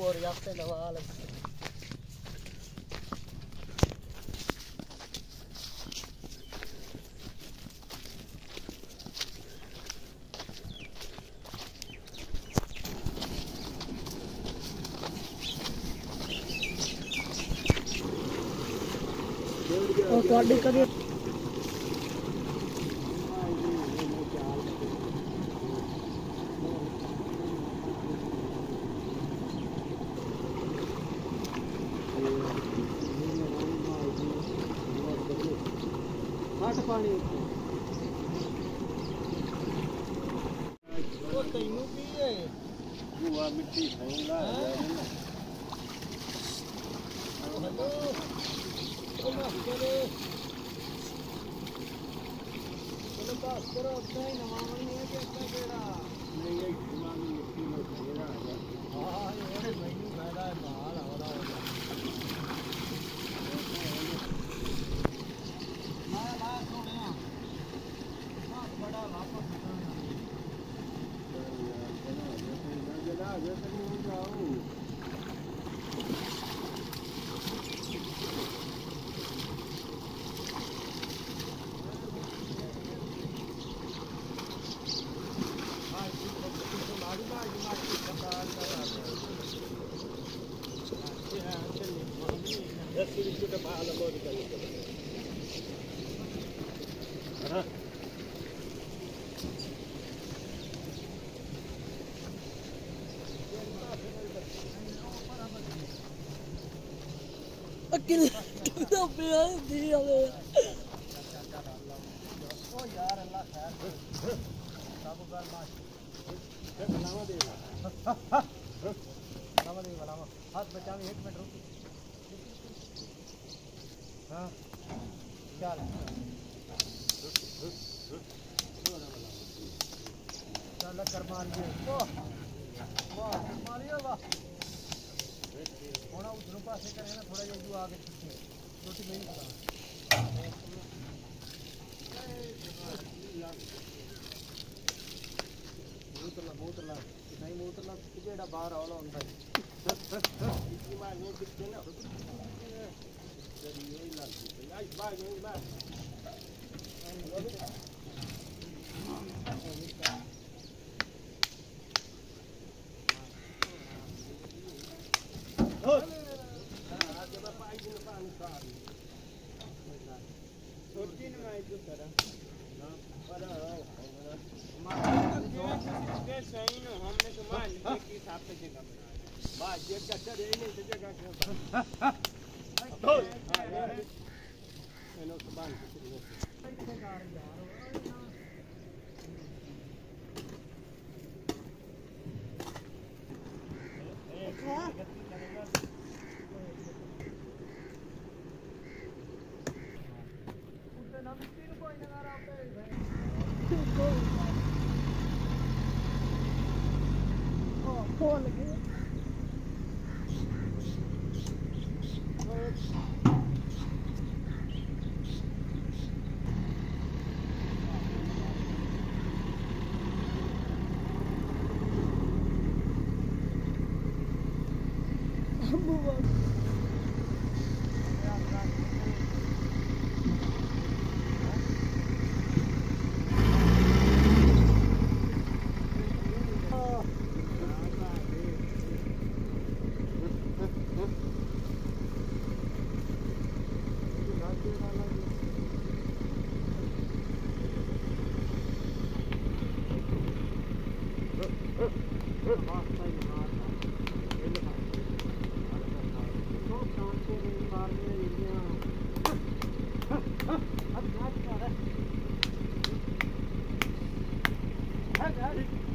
और याफ्ते नवाल और ਤੁਹਾਡੀ ਕਦੇ पानी वो तैनू की है वो मिट्टी होगा हेलो ओ मास्टर चलो पास करो अपना ही नवामन नहीं है कि अपना केड़ा नहीं ये दिमागी मिट्टी में घेरा है हां ये मैनू फायदा है माल हवाला हो गया अकेले तो पिया दिया ओ यार अल्लाह खैर साबु कर माश बनावा दे बनावा हाथ बचा में 1 मिनट रुक हां चल चल कर मार दिए वाह मारियो वाह थोड़ा उधरों पासे करें ना थोड़ा ये जो आगे पीछे छोटी नहीं पता मूत्रला नहीं मूत्रला जेड़ा बाहर आला होंदा है इतनी मार नहीं दिखते ना जरी यही लगती है आज बाहर नहीं बाहर हमने तो मान लिया कि हिसाब से जगह बनाया बात ये क्या चल रही नहीं जगह क्या इनो सबान खोल के Hadi hadi.